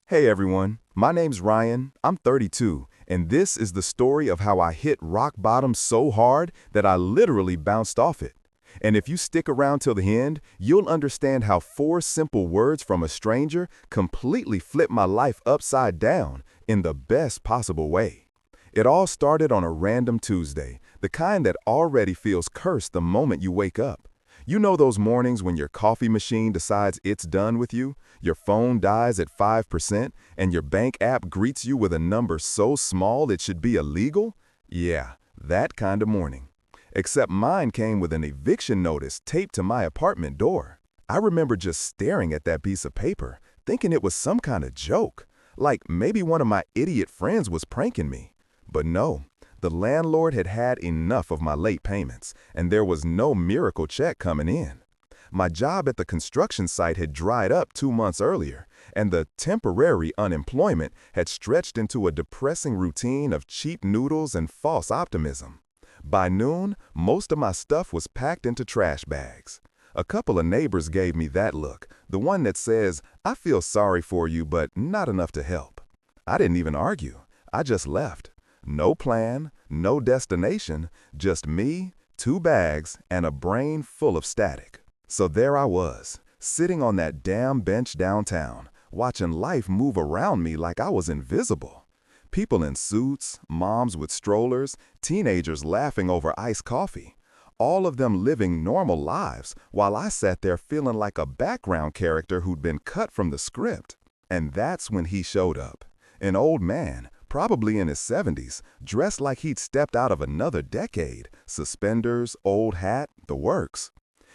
Hey everyone, my name's Ryan, I'm 32, and this is the story of how I hit rock bottom so hard that I literally bounced off it. And if you stick around till the end, you'll understand how four simple words from a stranger completely flipped my life upside down in the best possible way. It all started on a random Tuesday, the kind that already feels cursed the moment you wake up. You know those mornings when your coffee machine decides it's done with you, your phone dies at 5%, and your bank app greets you with a number so small it should be illegal? Yeah, that kind of morning. Except mine came with an eviction notice taped to my apartment door. I remember just staring at that piece of paper, thinking it was some kind of joke, like maybe one of my idiot friends was pranking me. But no. The landlord had had enough of my late payments, and there was no miracle check coming in. My job at the construction site had dried up 2 months earlier, and the temporary unemployment had stretched into a depressing routine of cheap noodles and false optimism. By noon, most of my stuff was packed into trash bags. A couple of neighbors gave me that look, the one that says, "I feel sorry for you, but not enough to help." I didn't even argue. I just left. No plan, no destination, just me, 2 bags, and a brain full of static. So there I was, sitting on that damn bench downtown, watching life move around me like I was invisible. People in suits, moms with strollers, teenagers laughing over iced coffee. All of them living normal lives while I sat there feeling like a background character who'd been cut from the script. And that's when he showed up. An old man, probably in his 70s, dressed like he'd stepped out of another decade, suspenders, old hat, the works.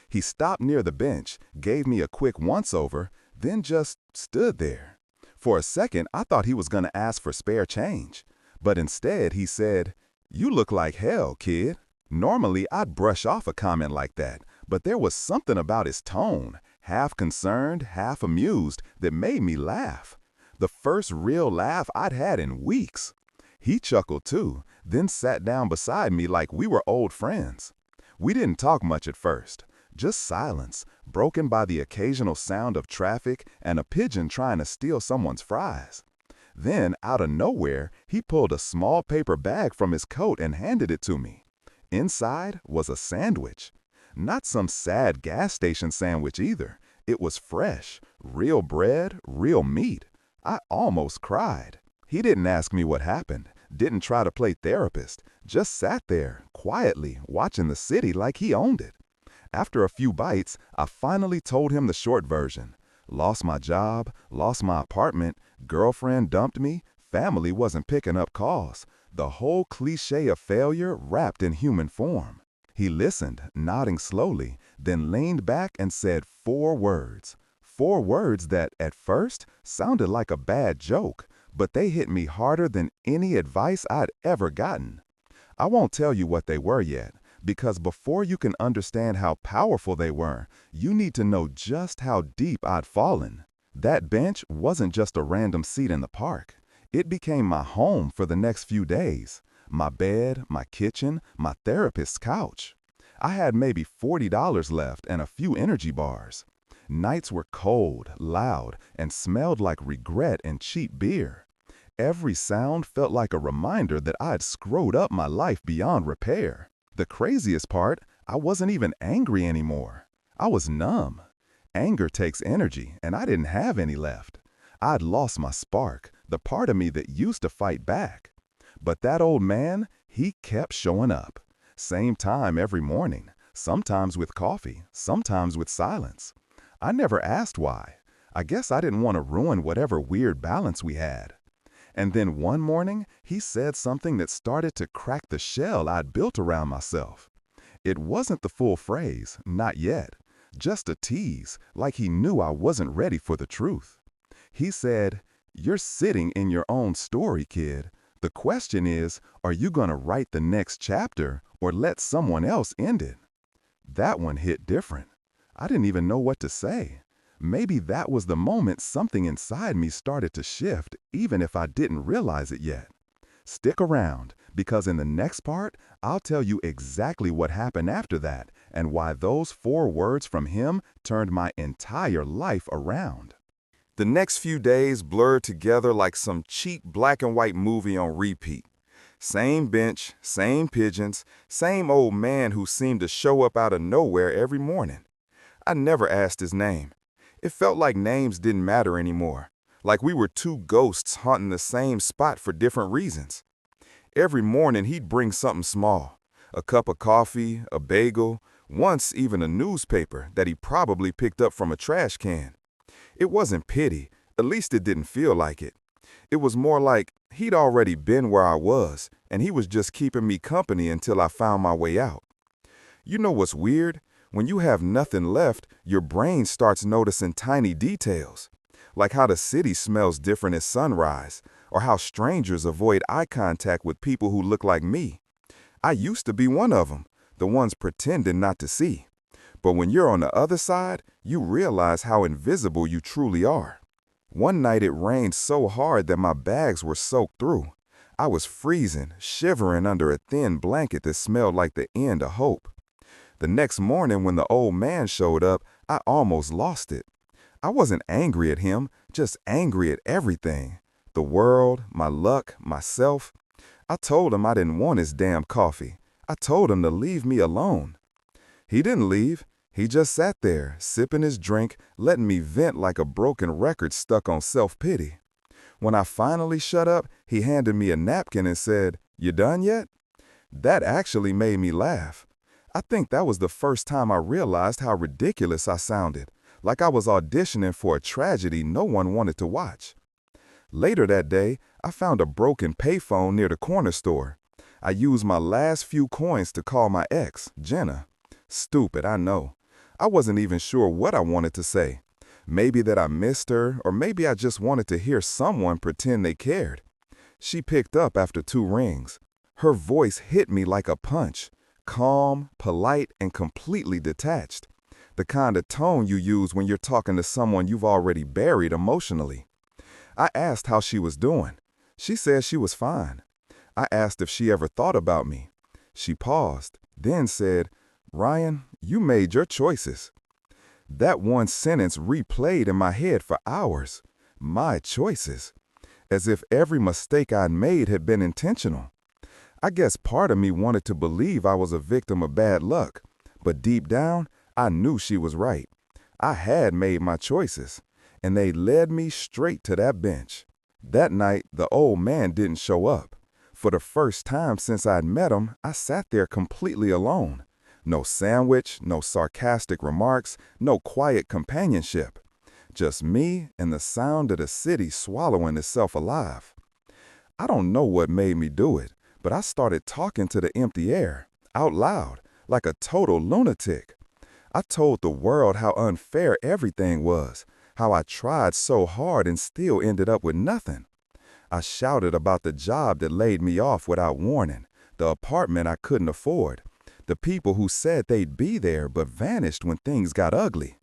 He stopped near the bench, gave me a quick once-over, then just stood there. For a second, I thought he was going to ask for spare change. But instead, he said, "You look like hell, kid." Normally, I'd brush off a comment like that, but there was something about his tone, half concerned, half amused, that made me laugh. The first real laugh I'd had in weeks. He chuckled too, then sat down beside me like we were old friends. We didn't talk much at first, just silence, broken by the occasional sound of traffic and a pigeon trying to steal someone's fries. Then, out of nowhere, he pulled a small paper bag from his coat and handed it to me. Inside was a sandwich. Not some sad gas station sandwich either. It was fresh, real bread, real meat. I almost cried. He didn't ask me what happened, didn't try to play therapist, just sat there, quietly, watching the city like he owned it. After a few bites, I finally told him the short version. Lost my job, lost my apartment, girlfriend dumped me, family wasn't picking up calls. The whole cliche of failure wrapped in human form. He listened, nodding slowly, then leaned back and said 4 words. 4 words that, at first, sounded like a bad joke, but they hit me harder than any advice I'd ever gotten. I won't tell you what they were yet, because before you can understand how powerful they were, you need to know just how deep I'd fallen. That bench wasn't just a random seat in the park. It became my home for the next few days. My bed, my kitchen, my therapist's couch. I had maybe $40 left and a few energy bars. Nights were cold, loud, and smelled like regret and cheap beer. Every sound felt like a reminder that I'd screwed up my life beyond repair. The craziest part, I wasn't even angry anymore. I was numb. Anger takes energy, and I didn't have any left. I'd lost my spark, the part of me that used to fight back. But that old man, he kept showing up. Same time every morning, sometimes with coffee, sometimes with silence. I never asked why. I guess I didn't want to ruin whatever weird balance we had. And then one morning, he said something that started to crack the shell I'd built around myself. It wasn't the full phrase, not yet. Just a tease, like he knew I wasn't ready for the truth. He said, "You're sitting in your own story, kid. The question is, are you going to write the next chapter or let someone else end it?" That one hit different. I didn't even know what to say. Maybe that was the moment something inside me started to shift, even if I didn't realize it yet. Stick around, because in the next part, I'll tell you exactly what happened after that and why those 4 words from him turned my entire life around. The next few days blurred together like some cheap black and white movie on repeat. Same bench, same pigeons, same old man who seemed to show up out of nowhere every morning. I never asked his name. It felt like names didn't matter anymore, like we were two ghosts haunting the same spot for different reasons. Every morning he'd bring something small, a cup of coffee, a bagel, once even a newspaper that he probably picked up from a trash can. It wasn't pity, at least it didn't feel like it. It was more like he'd already been where I was, and he was just keeping me company until I found my way out. You know what's weird? When you have nothing left, your brain starts noticing tiny details, like how the city smells different at sunrise, or how strangers avoid eye contact with people who look like me. I used to be one of them, the ones pretending not to see. But when you're on the other side, you realize how invisible you truly are. One night it rained so hard that my bags were soaked through. I was freezing, shivering under a thin blanket that smelled like the end of hope. The next morning when the old man showed up, I almost lost it. I wasn't angry at him, just angry at everything. The world, my luck, myself. I told him I didn't want his damn coffee. I told him to leave me alone. He didn't leave. He just sat there, sipping his drink, letting me vent like a broken record stuck on self-pity. When I finally shut up, he handed me a napkin and said, "You done yet?" That actually made me laugh. I think that was the first time I realized how ridiculous I sounded, like I was auditioning for a tragedy no one wanted to watch. Later that day, I found a broken payphone near the corner store. I used my last few coins to call my ex, Jenna. Stupid, I know. I wasn't even sure what I wanted to say. Maybe that I missed her, or maybe I just wanted to hear someone pretend they cared. She picked up after 2 rings. Her voice hit me like a punch, calm, polite, and completely detached. The kind of tone you use when you're talking to someone you've already buried emotionally. I asked how she was doing. She said she was fine. I asked if she ever thought about me. She paused, then said, "Ryan, you made your choices." That one sentence replayed in my head for hours. My choices. As if every mistake I'd made had been intentional. I guess part of me wanted to believe I was a victim of bad luck, but deep down, I knew she was right. I had made my choices, and they led me straight to that bench. That night, the old man didn't show up. For the first time since I'd met him, I sat there completely alone. No sandwich, no sarcastic remarks, no quiet companionship. Just me and the sound of the city swallowing itself alive. I don't know what made me do it, but I started talking to the empty air, out loud, like a total lunatic. I told the world how unfair everything was, how I tried so hard and still ended up with nothing. I shouted about the job that laid me off without warning, the apartment I couldn't afford, the people who said they'd be there but vanished when things got ugly.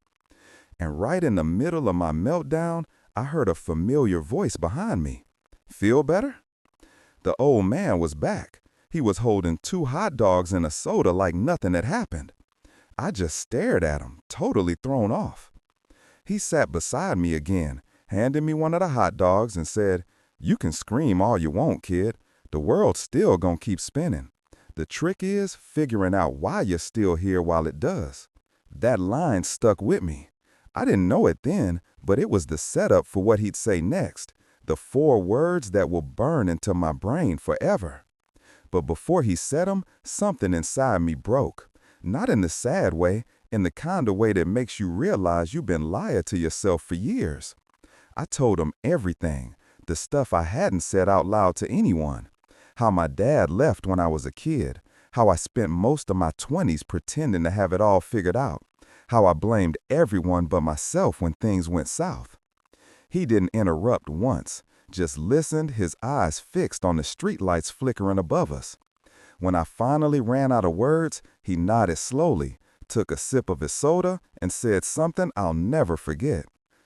And right in the middle of my meltdown, I heard a familiar voice behind me. "Feel better?" The old man was back. He was holding 2 hot dogs and a soda like nothing had happened. I just stared at him, totally thrown off. He sat beside me again, handed me one of the hot dogs and said, "You can scream all you want, kid. The world's still gonna keep spinning. The trick is figuring out why you're still here while it does." That line stuck with me. I didn't know it then, but it was the setup for what he'd say next, the 4 words that will burn into my brain forever. But before he said them, something inside me broke. Not in the sad way, in the kind of way that makes you realize you've been lying to yourself for years. I told him everything, the stuff I hadn't said out loud to anyone. How my dad left when I was a kid, how I spent most of my 20s pretending to have it all figured out, how I blamed everyone but myself when things went south. He didn't interrupt once, just listened, his eyes fixed on the streetlights flickering above us. When I finally ran out of words, he nodded slowly, took a sip of his soda, and said something I'll never forget.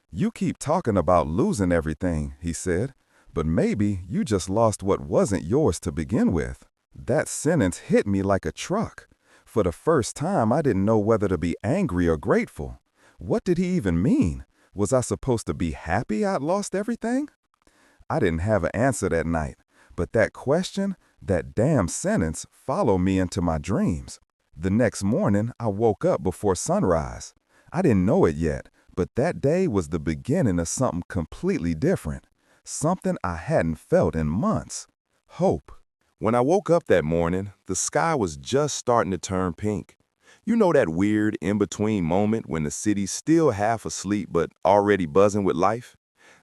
"You keep talking about losing everything," he said, "but maybe you just lost what wasn't yours to begin with." That sentence hit me like a truck. For the first time, I didn't know whether to be angry or grateful. What did he even mean? Was I supposed to be happy I'd lost everything? I didn't have an answer that night, but that question, that damn sentence, followed me into my dreams. The next morning, I woke up before sunrise. I didn't know it yet, but that day was the beginning of something completely different. Something I hadn't felt in months. Hope. When I woke up that morning, the sky was just starting to turn pink. You know that weird in-between moment when the city's still half asleep but already buzzing with life?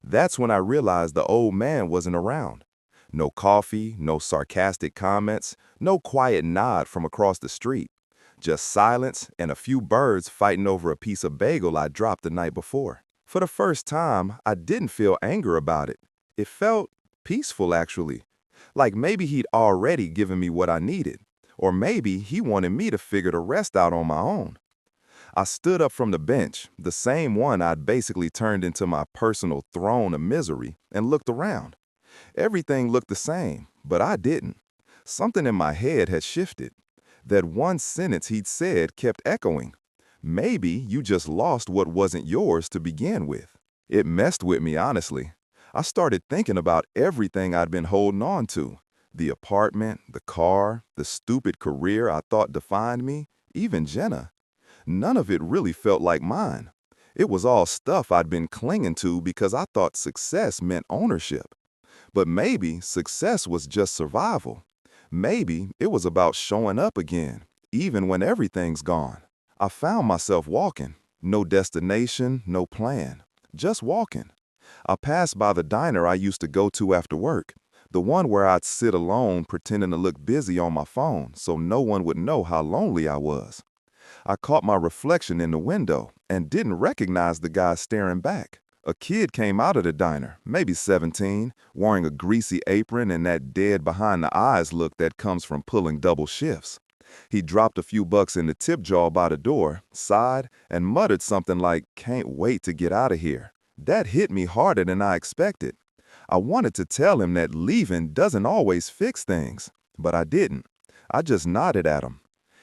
That's when I realized the old man wasn't around. No coffee, no sarcastic comments, no quiet nod from across the street. Just silence and a few birds fighting over a piece of bagel I dropped the night before. For the first time, I didn't feel anger about it. It felt peaceful, actually. Like maybe he'd already given me what I needed. Or maybe he wanted me to figure the rest out on my own. I stood up from the bench, the same one I'd basically turned into my personal throne of misery, and looked around. Everything looked the same, but I didn't. Something in my head had shifted. That one sentence he'd said kept echoing. Maybe you just lost what wasn't yours to begin with. It messed with me, honestly. I started thinking about everything I'd been holding on to. The apartment, the car, the stupid career I thought defined me, even Jenna. None of it really felt like mine. It was all stuff I'd been clinging to because I thought success meant ownership. But maybe success was just survival. Maybe it was about showing up again, even when everything's gone. I found myself walking. No destination, no plan. Just walking. I passed by the diner I used to go to after work, the one where I'd sit alone pretending to look busy on my phone so no one would know how lonely I was. I caught my reflection in the window and didn't recognize the guy staring back. A kid came out of the diner, maybe 17, wearing a greasy apron and that dead behind the eyes look that comes from pulling double shifts. He dropped a few bucks in the tip jar by the door, sighed, and muttered something like, "Can't wait to get out of here." That hit me harder than I expected. I wanted to tell him that leaving doesn't always fix things, but I didn't. I just nodded at him.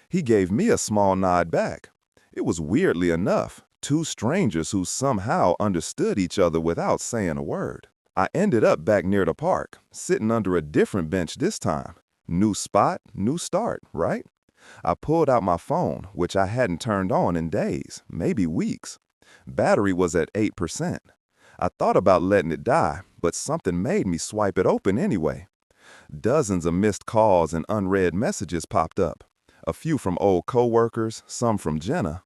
He gave me a small nod back. It was weirdly enough, two strangers who somehow understood each other without saying a word. I ended up back near the park, sitting under a different bench this time. New spot, new start, right? I pulled out my phone, which I hadn't turned on in days, maybe weeks. Battery was at 8%. I thought about letting it die, but something made me swipe it open anyway. Dozens of missed calls and unread messages popped up. A few from old coworkers, some from Jenna.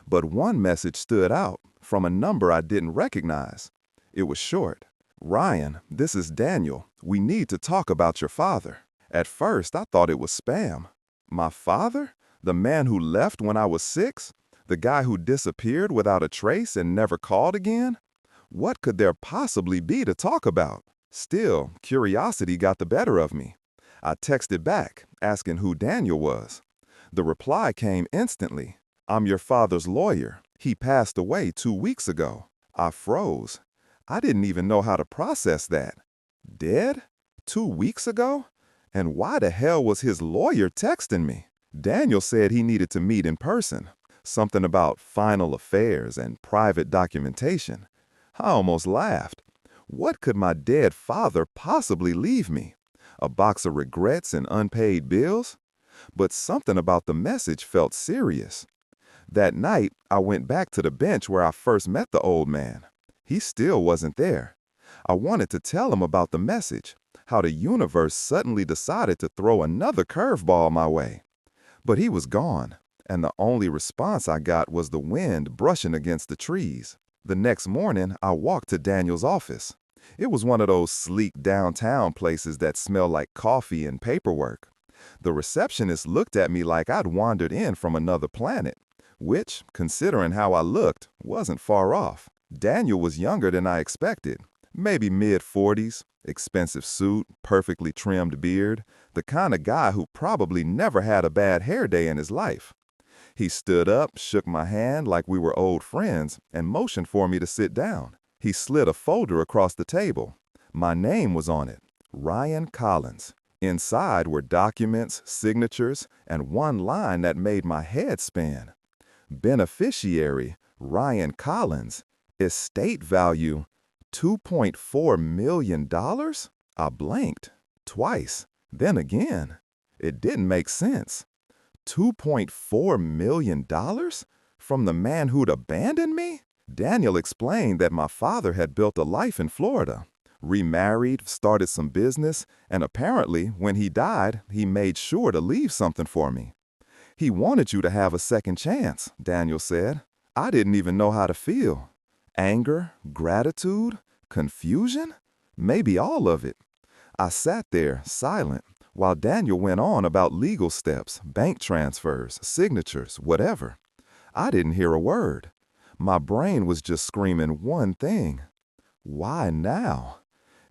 But one message stood out, from a number I didn't recognize. It was short. "Ryan, this is Daniel. We need to talk about your father." At first, I thought it was spam. My father? The man who left when I was 6? The guy who disappeared without a trace and never called again? What could there possibly be to talk about? Still, curiosity got the better of me. I texted back, asking who Daniel was. The reply came instantly. "I'm your father's lawyer. He passed away 2 weeks ago." I froze. I didn't even know how to process that. Dead? 2 weeks ago? And why the hell was his lawyer texting me? Daniel said he needed to meet in person. Something about final affairs and private documentation. I almost laughed. What could my dead father possibly leave me? A box of regrets and unpaid bills? But something about the message felt serious. That night, I went back to the bench where I first met the old man. He still wasn't there. I wanted to tell him about the message, how the universe suddenly decided to throw another curveball my way. But he was gone, and the only response I got was the wind brushing against the trees. The next morning, I walked to Daniel's office. It was one of those sleek downtown places that smell like coffee and paperwork. The receptionist looked at me like I'd wandered in from another planet, which, considering how I looked, wasn't far off. Daniel was younger than I expected, maybe mid-40s, expensive suit, perfectly trimmed beard, the kind of guy who probably never had a bad hair day in his life. He stood up, shook my hand like we were old friends, and motioned for me to sit down. He slid a folder across the table. My name was on it, Ryan Collins. Inside were documents, signatures, and one line that made my head spin. Beneficiary, Ryan Collins, Estate value, $2.4 million? I blinked. Twice. Then again. It didn't make sense. $2.4 million? From the man who'd abandoned me? Daniel explained that my father had built a life in Florida, remarried, started some business, and apparently, when he died, he made sure to leave something for me. He wanted you to have a second chance, Daniel said. I didn't even know how to feel. Anger, gratitude, confusion? Maybe all of it. I sat there, silent, while Daniel went on about legal steps, bank transfers, signatures, whatever. I didn't hear a word. My brain was just screaming one thing. Why now?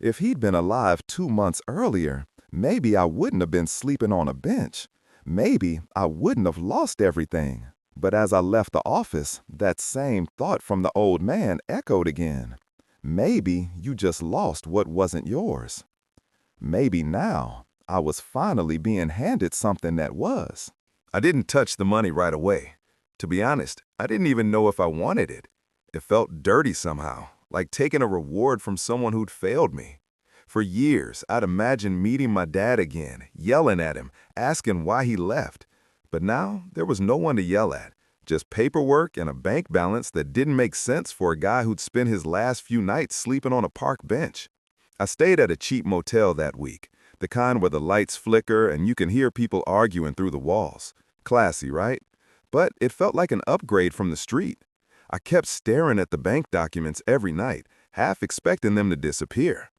If he'd been alive 2 months earlier, maybe I wouldn't have been sleeping on a bench. Maybe I wouldn't have lost everything. But as I left the office, that same thought from the old man echoed again. Maybe you just lost what wasn't yours. Maybe now I was finally being handed something that was. I didn't touch the money right away. To be honest, I didn't even know if I wanted it. It felt dirty somehow, like taking a reward from someone who'd failed me. For years, I'd imagined meeting my dad again, yelling at him, asking why he left. But now, there was no one to yell at, just paperwork and a bank balance that didn't make sense for a guy who'd spent his last few nights sleeping on a park bench. I stayed at a cheap motel that week, the kind where the lights flicker and you can hear people arguing through the walls. Classy, right? But it felt like an upgrade from the street. I kept staring at the bank documents every night, half expecting them to disappear.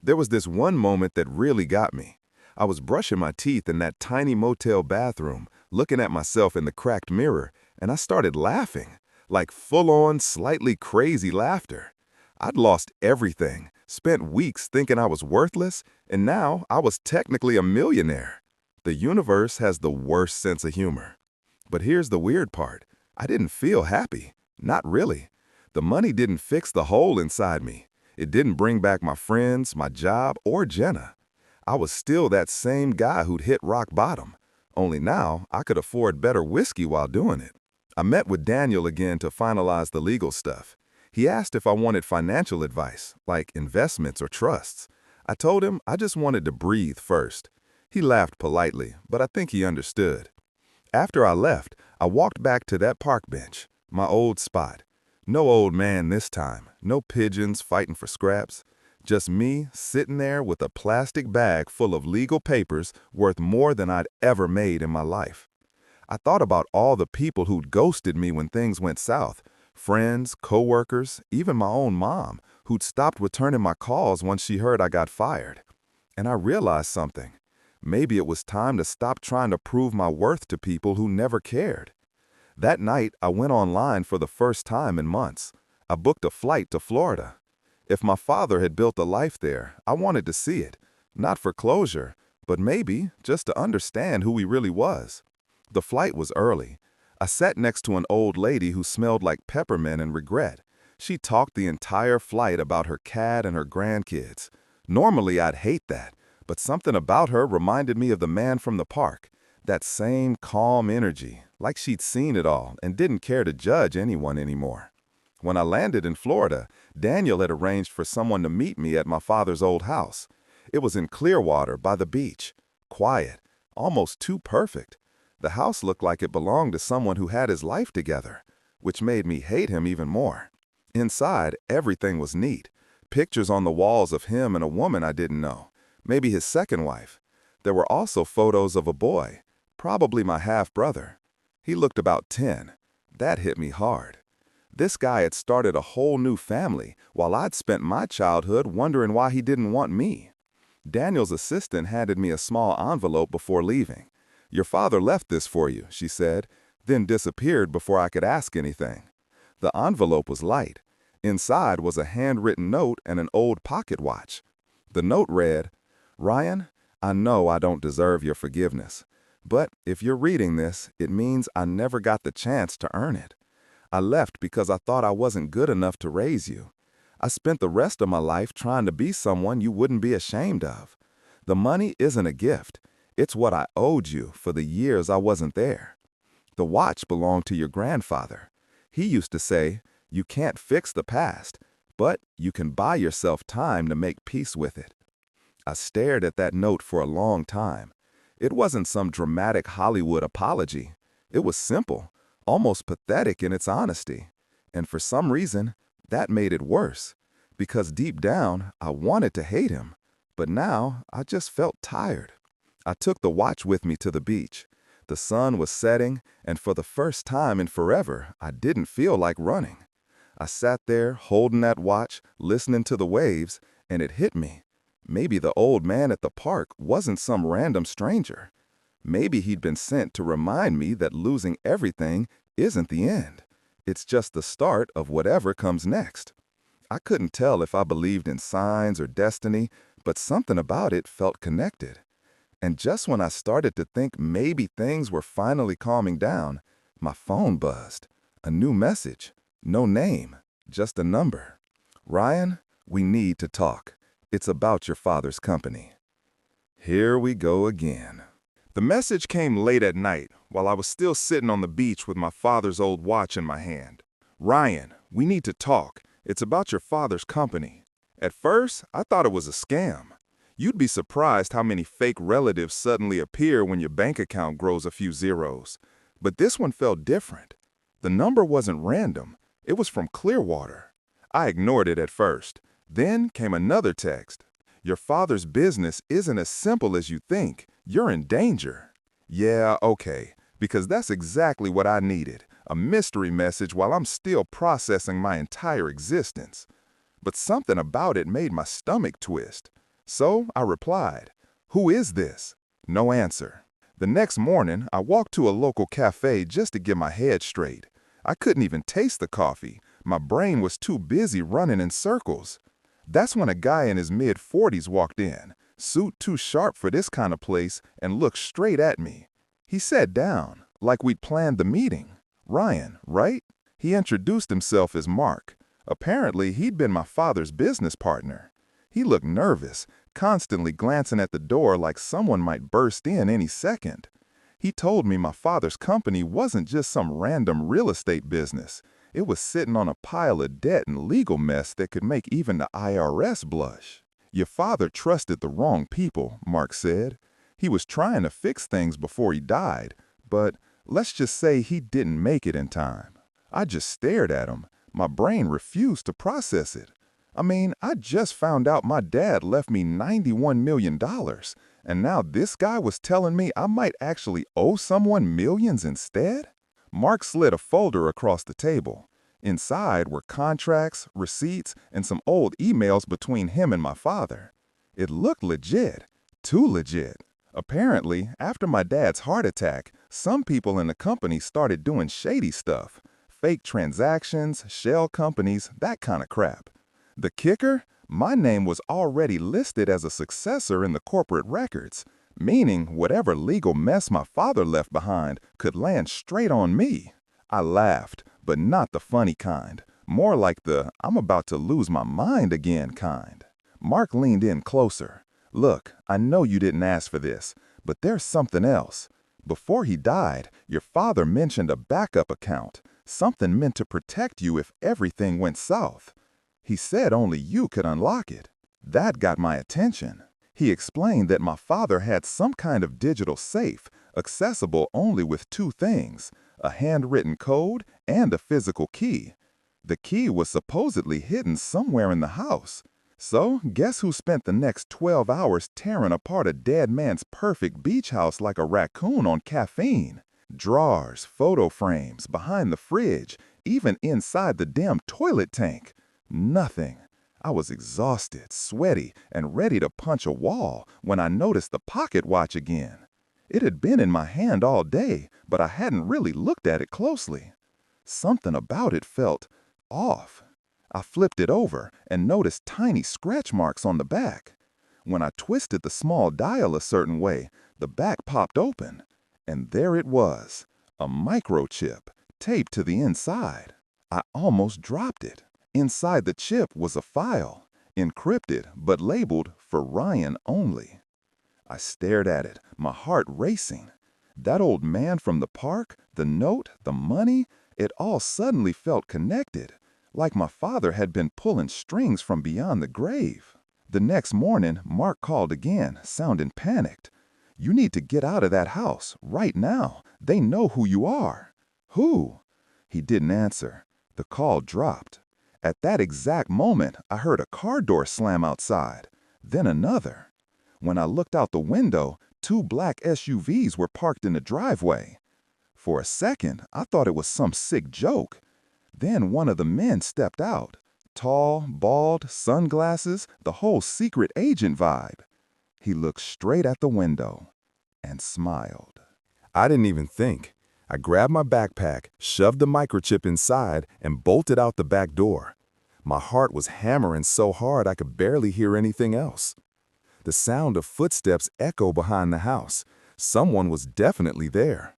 There was this one moment that really got me. I was brushing my teeth in that tiny motel bathroom, looking at myself in the cracked mirror, and I started laughing, like full-on, slightly crazy laughter. I'd lost everything, spent weeks thinking I was worthless, and now I was technically a millionaire. The universe has the worst sense of humor. But here's the weird part. I didn't feel happy. Not really. The money didn't fix the hole inside me. It didn't bring back my friends, my job, or Jenna. I was still that same guy who'd hit rock bottom. Only now, I could afford better whiskey while doing it. I met with Daniel again to finalize the legal stuff. He asked if I wanted financial advice, like investments or trusts. I told him I just wanted to breathe first. He laughed politely, but I think he understood. After I left, I walked back to that park bench, my old spot. No old man this time, no pigeons fighting for scraps. Just me sitting there with a plastic bag full of legal papers worth more than I'd ever made in my life. I thought about all the people who'd ghosted me when things went south. Friends, coworkers, even my own mom, who'd stopped returning my calls once she heard I got fired. And I realized something. Maybe it was time to stop trying to prove my worth to people who never cared. That night, I went online for the first time in months. I booked a flight to Florida. If my father had built a life there, I wanted to see it, not for closure, but maybe just to understand who he really was. The flight was early. I sat next to an old lady who smelled like peppermint and regret. She talked the entire flight about her cat and her grandkids. Normally, I'd hate that, but something about her reminded me of the man from the park. That same calm energy, like she'd seen it all and didn't care to judge anyone anymore. When I landed in Florida, Daniel had arranged for someone to meet me at my father's old house. It was in Clearwater by the beach. Quiet, almost too perfect. The house looked like it belonged to someone who had his life together, which made me hate him even more. Inside, everything was neat. Pictures on the walls of him and a woman I didn't know, maybe his second wife. There were also photos of a boy, probably my half-brother. He looked about 10. That hit me hard. This guy had started a whole new family, while I'd spent my childhood wondering why he didn't want me. Daniel's assistant handed me a small envelope before leaving. "Your father left this for you," she said, then disappeared before I could ask anything. The envelope was light. Inside was a handwritten note and an old pocket watch. The note read, "Ryan, I know I don't deserve your forgiveness, but if you're reading this, it means I never got the chance to earn it. I left because I thought I wasn't good enough to raise you. I spent the rest of my life trying to be someone you wouldn't be ashamed of. The money isn't a gift. It's what I owed you for the years I wasn't there. The watch belonged to your grandfather. He used to say, You can't fix the past, but you can buy yourself time to make peace with it. I stared at that note for a long time. It wasn't some dramatic Hollywood apology. It was simple, almost pathetic in its honesty. And for some reason, that made it worse. Because deep down, I wanted to hate him. But now, I just felt tired. I took the watch with me to the beach. The sun was setting, and for the first time in forever, I didn't feel like running. I sat there, holding that watch, listening to the waves, and it hit me. Maybe the old man at the park wasn't some random stranger. Maybe he'd been sent to remind me that losing everything isn't the end. It's just the start of whatever comes next. I couldn't tell if I believed in signs or destiny, but something about it felt connected. And just when I started to think maybe things were finally calming down, my phone buzzed. A new message. No name, just a number. Ryan, we need to talk. It's about your father's company. Here we go again. The message came late at night while I was still sitting on the beach with my father's old watch in my hand. Ryan, we need to talk. It's about your father's company. At first, I thought it was a scam. You'd be surprised how many fake relatives suddenly appear when your bank account grows a few zeros. But this one felt different. The number wasn't random. It was from Clearwater. I ignored it at first. Then came another text. Your father's business isn't as simple as you think. You're in danger. Yeah, okay, because that's exactly what I needed. A mystery message while I'm still processing my entire existence. But something about it made my stomach twist. So I replied, "Who is this?" No answer. The next morning, I walked to a local cafe just to get my head straight. I couldn't even taste the coffee. My brain was too busy running in circles. That's when a guy in his mid-40s walked in, suit too sharp for this kind of place, and looked straight at me. He sat down, like we'd planned the meeting. Ryan, right? He introduced himself as Mark. Apparently, he'd been my father's business partner. He looked nervous, constantly glancing at the door like someone might burst in any second. He told me my father's company wasn't just some random real estate business. It was sitting on a pile of debt and legal mess that could make even the IRS blush. Your father trusted the wrong people, Mark said. He was trying to fix things before he died, but let's just say he didn't make it in time. I just stared at him. My brain refused to process it. I mean, I just found out my dad left me $91 million, and now this guy was telling me I might actually owe someone millions instead? Mark slid a folder across the table. Inside were contracts, receipts, and some old emails between him and my father. It looked legit, too legit. Apparently, after my dad's heart attack, some people in the company started doing shady stuff. Fake transactions, shell companies, that kind of crap. The kicker? My name was already listed as a successor in the corporate records, meaning whatever legal mess my father left behind could land straight on me. I laughed, but not the funny kind, more like the "I'm about to lose my mind again" kind. Mark leaned in closer. Look, I know you didn't ask for this, but there's something else. Before he died, your father mentioned a backup account, something meant to protect you if everything went south. He said only you could unlock it. That got my attention. He explained that my father had some kind of digital safe, accessible only with two things, a handwritten code and a physical key. The key was supposedly hidden somewhere in the house. So, guess who spent the next 12 hours tearing apart a dead man's perfect beach house like a raccoon on caffeine? Drawers, photo frames, behind the fridge, even inside the damn toilet tank. Nothing. I was exhausted, sweaty, and ready to punch a wall when I noticed the pocket watch again. It had been in my hand all day, but I hadn't really looked at it closely. Something about it felt off. I flipped it over and noticed tiny scratch marks on the back. When I twisted the small dial a certain way, the back popped open. And there it was, a microchip taped to the inside. I almost dropped it. Inside the chip was a file, encrypted but labeled for Ryan only. I stared at it, my heart racing. That old man from the park, the note, the money, it all suddenly felt connected. like my father had been pulling strings from beyond the grave. The next morning, Mark called again, sounding panicked. "You need to get out of that house, right now. They know who you are." "Who?" He didn't answer. The call dropped. At that exact moment, I heard a car door slam outside, then another. When I looked out the window, 2 black SUVs were parked in the driveway. For a second, I thought it was some sick joke. Then one of the men stepped out. Tall, bald, sunglasses, the whole secret agent vibe. He looked straight at the window and smiled. I didn't even think. I grabbed my backpack, shoved the microchip inside, and bolted out the back door. My heart was hammering so hard I could barely hear anything else. The sound of footsteps echoed behind the house. Someone was definitely there.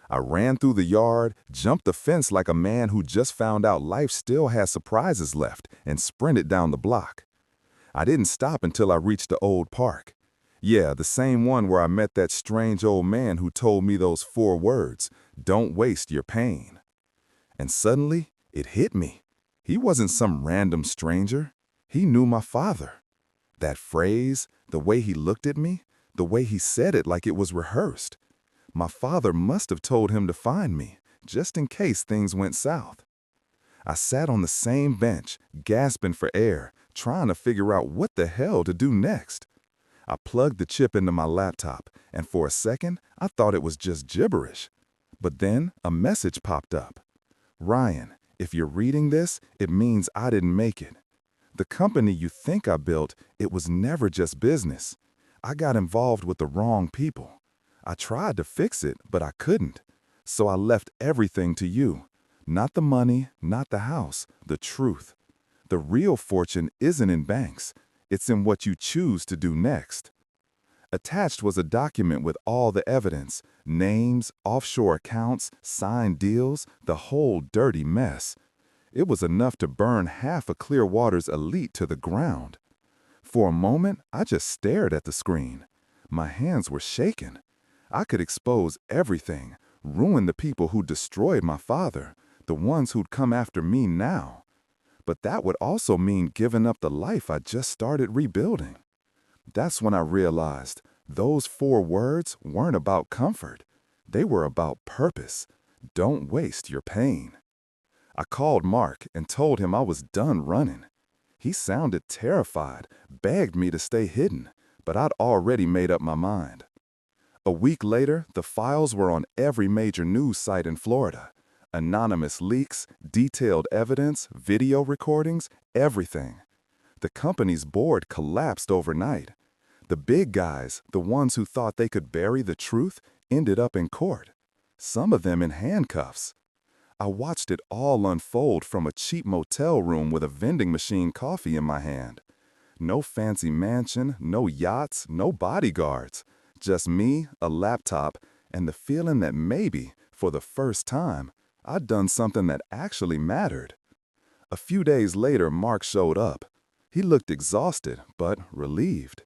I ran through the yard, jumped the fence like a man who just found out life still has surprises left, and sprinted down the block. I didn't stop until I reached the old park. Yeah, the same one where I met that strange old man who told me those 4 words, "Don't waste your pain." And suddenly, it hit me. He wasn't some random stranger. He knew my father. That phrase, the way he looked at me, the way he said it like it was rehearsed. My father must have told him to find me, just in case things went south. I sat on the same bench, gasping for air, trying to figure out what the hell to do next. I plugged the chip into my laptop, and for a second, I thought it was just gibberish. But then a message popped up. "Ryan, if you're reading this, it means I didn't make it. The company you think I built, it was never just business. I got involved with the wrong people. I tried to fix it, but I couldn't. So I left everything to you. Not the money, not the house, the truth. The real fortune isn't in banks. It's in what you choose to do next." Attached was a document with all the evidence, names, offshore accounts, signed deals, the whole dirty mess. It was enough to burn half of Clearwater's elite to the ground. For a moment, I just stared at the screen. My hands were shaking. I could expose everything, ruin the people who destroyed my father, the ones who'd come after me now. But that would also mean giving up the life I just started rebuilding. That's when I realized those 4 words weren't about comfort. They were about purpose. Don't waste your pain. I called Mark and told him I was done running. He sounded terrified, begged me to stay hidden, but I'd already made up my mind. A week later, the files were on every major news site in Florida. Anonymous leaks, detailed evidence, video recordings, everything. The company's board collapsed overnight. The big guys, the ones who thought they could bury the truth, ended up in court. Some of them in handcuffs. I watched it all unfold from a cheap motel room with a vending machine coffee in my hand. No fancy mansion, no yachts, no bodyguards. Just me, a laptop, and the feeling that maybe, for the first time, I'd done something that actually mattered. A few days later, Mark showed up. He looked exhausted, but relieved.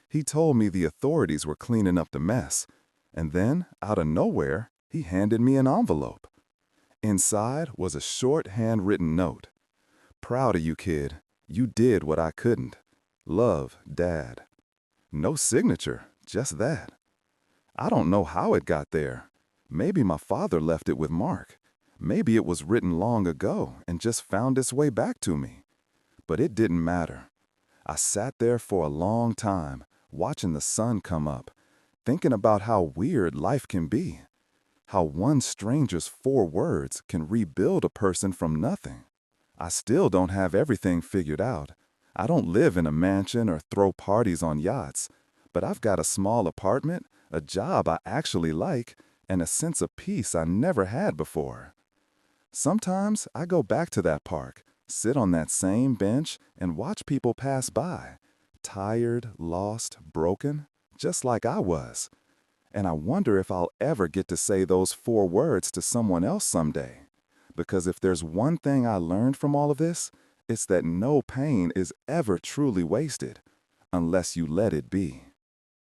He told me the authorities were cleaning up the mess, and then, out of nowhere, he handed me an envelope. Inside was a short handwritten note. "Proud of you, kid. You did what I couldn't. Love, Dad." No signature, just that. I don't know how it got there. Maybe my father left it with Mark. Maybe it was written long ago and just found its way back to me. But it didn't matter. I sat there for a long time, watching the sun come up, thinking about how weird life can be. How one stranger's 4 words can rebuild a person from nothing. I still don't have everything figured out. I don't live in a mansion or throw parties on yachts, but I've got a small apartment, a job I actually like, and a sense of peace I never had before. Sometimes I go back to that park, sit on that same bench, and watch people pass by, tired, lost, broken, just like I was. And I wonder if I'll ever get to say those 4 words to someone else someday. Because if there's one thing I learned from all of this, it's that no pain is ever truly wasted, unless you let it be.